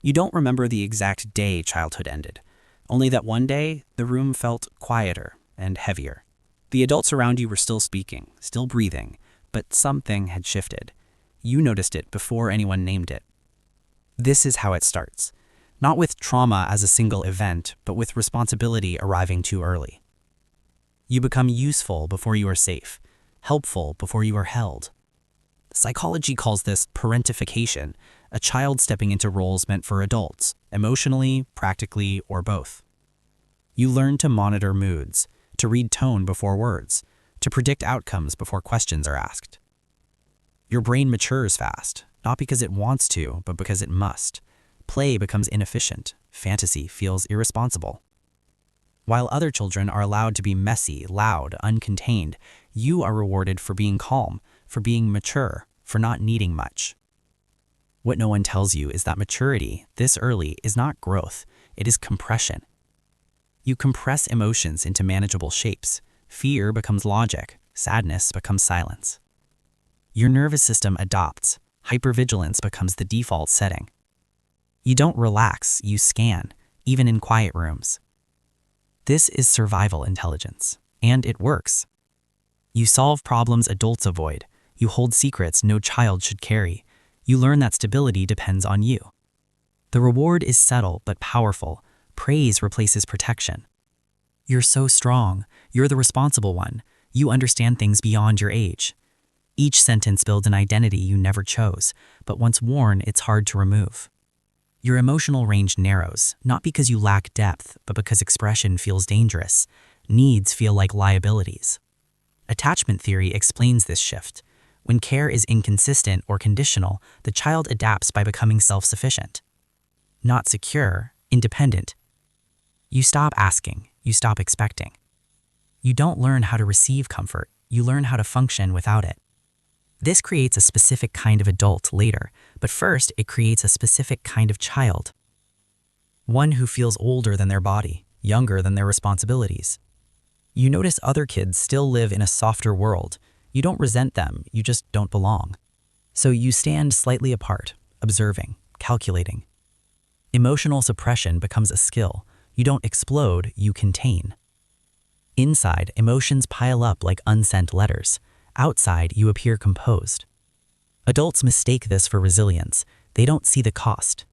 You don't remember the exact day childhood ended, only that one day the room felt quieter and heavier. The adults around you were still speaking, still breathing, but something had shifted. You noticed it before anyone named it. This is how it starts. Not with trauma as a single event, but with responsibility arriving too early. You become useful before you are safe, helpful before you are held. Psychology calls this parentification, a child stepping into roles meant for adults, emotionally, practically, or both. You learn to monitor moods, to read tone before words, to predict outcomes before questions are asked. Your brain matures fast, not because it wants to, but because it must. Play becomes inefficient, fantasy feels irresponsible. While other children are allowed to be messy, loud, uncontained, you are rewarded for being calm, for being mature, for not needing much. What no one tells you is that maturity, this early, is not growth, it is compression. You compress emotions into manageable shapes. Fear becomes logic, sadness becomes silence. Your nervous system adopts, hypervigilance becomes the default setting. You don't relax, you scan, even in quiet rooms. This is survival intelligence, and it works. You solve problems adults avoid. You hold secrets no child should carry. You learn that stability depends on you. The reward is subtle but powerful. Praise replaces protection. You're so strong. You're the responsible one. You understand things beyond your age. Each sentence builds an identity you never chose, but once worn, it's hard to remove. Your emotional range narrows, not because you lack depth, but because expression feels dangerous. Needs feel like liabilities. Attachment theory explains this shift. When care is inconsistent or conditional, the child adapts by becoming self-sufficient. Not secure, independent. You stop asking, you stop expecting. You don't learn how to receive comfort, you learn how to function without it. This creates a specific kind of adult later, but first it creates a specific kind of child. One who feels older than their body, younger than their responsibilities. You notice other kids still live in a softer world. You don't resent them, you just don't belong. So you stand slightly apart, observing, calculating. Emotional suppression becomes a skill. You don't explode, you contain. Inside, emotions pile up like unsent letters. Outside, you appear composed. Adults mistake this for resilience. They don't see the cost.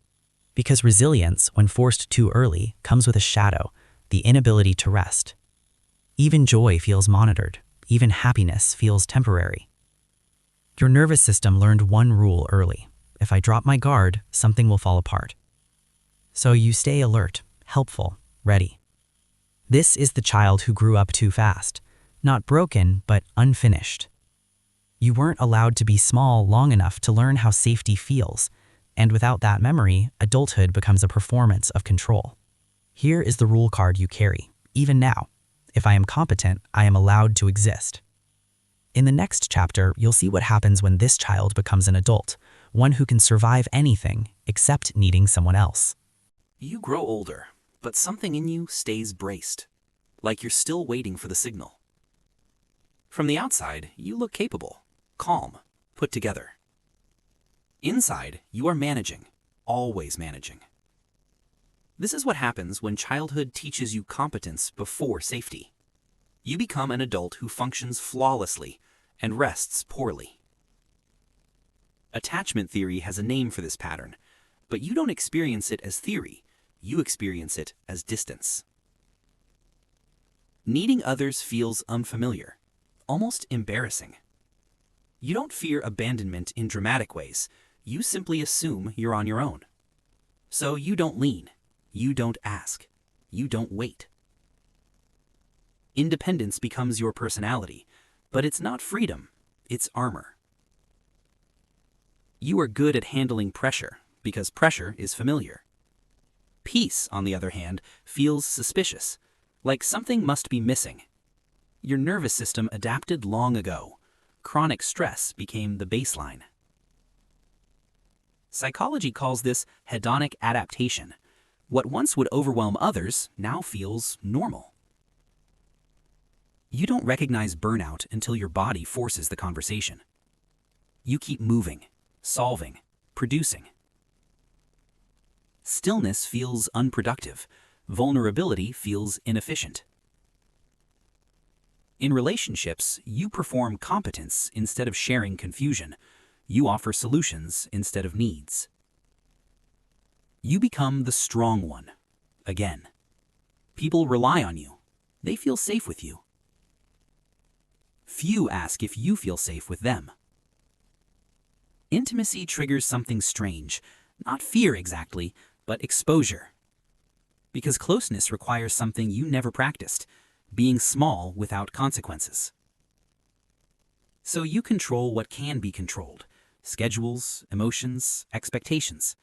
Because resilience, when forced too early, comes with a shadow, the inability to rest. Even joy feels monitored. Even happiness feels temporary. Your nervous system learned one rule early. If I drop my guard, something will fall apart. So you stay alert, helpful, ready. This is the child who grew up too fast. Not broken, but unfinished. You weren't allowed to be small long enough to learn how safety feels, and without that memory, adulthood becomes a performance of control. Here is the rule card you carry, even now. If I am competent, I am allowed to exist. In the next chapter, you'll see what happens when this child becomes an adult, one who can survive anything except needing someone else. You grow older, but something in you stays braced, like you're still waiting for the signal. From the outside, you look capable, calm, put together. Inside, you are managing, always managing. This is what happens when childhood teaches you competence before safety. You become an adult who functions flawlessly and rests poorly. Attachment theory has a name for this pattern, but you don't experience it as theory, you experience it as distance. Needing others feels unfamiliar, almost embarrassing. You don't fear abandonment in dramatic ways, you simply assume you're on your own. So you don't lean, you don't ask, you don't wait. Independence becomes your personality, but it's not freedom, it's armor. You are good at handling pressure because pressure is familiar. Peace, on the other hand, feels suspicious, like something must be missing. Your nervous system adapted long ago. Chronic stress became the baseline. Psychology calls this hedonic adaptation. What once would overwhelm others now feels normal. You don't recognize burnout until your body forces the conversation. You keep moving, solving, producing. Stillness feels unproductive. Vulnerability feels inefficient. In relationships, you perform competence instead of sharing confusion. You offer solutions instead of needs. You become the strong one. Again. People rely on you. They feel safe with you. Few ask if you feel safe with them. Intimacy triggers something strange, not fear exactly, but exposure. Because closeness requires something you never practiced, being small without consequences. So you control what can be controlled: schedules, emotions, expectations.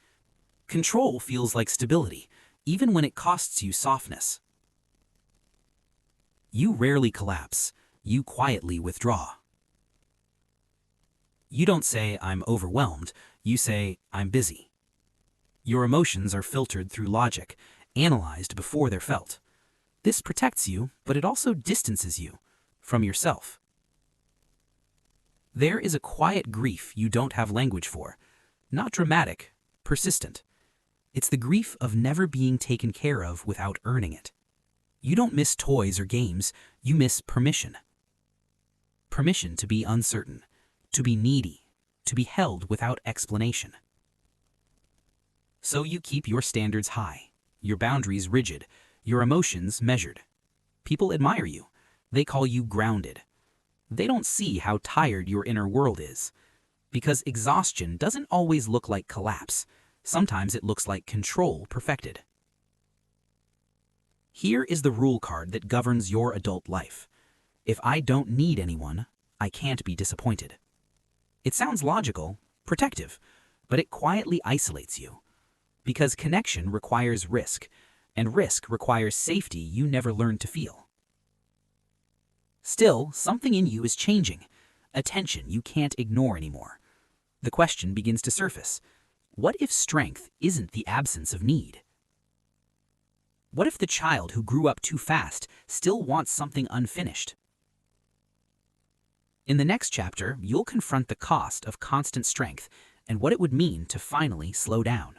Control feels like stability, even when it costs you softness. You rarely collapse. You quietly withdraw. You don't say, "I'm overwhelmed." You say, "I'm busy." Your emotions are filtered through logic, analyzed before they're felt. This protects you, but it also distances you from yourself. There is a quiet grief you don't have language for. Not dramatic, persistent. It's the grief of never being taken care of without earning it. You don't miss toys or games, you miss permission. Permission to be uncertain, to be needy, to be held without explanation. So you keep your standards high, your boundaries rigid, your emotions measured. People admire you. They call you grounded. They don't see how tired your inner world is. Because exhaustion doesn't always look like collapse. Sometimes it looks like control perfected. Here is the rule card that governs your adult life. If I don't need anyone, I can't be disappointed. It sounds logical, protective, but it quietly isolates you. Because connection requires risk, and risk requires safety you never learned to feel. Still, something in you is changing, a tension you can't ignore anymore. The question begins to surface. What if strength isn't the absence of need? What if the child who grew up too fast still wants something unfinished? In the next chapter, you'll confront the cost of constant strength and what it would mean to finally slow down.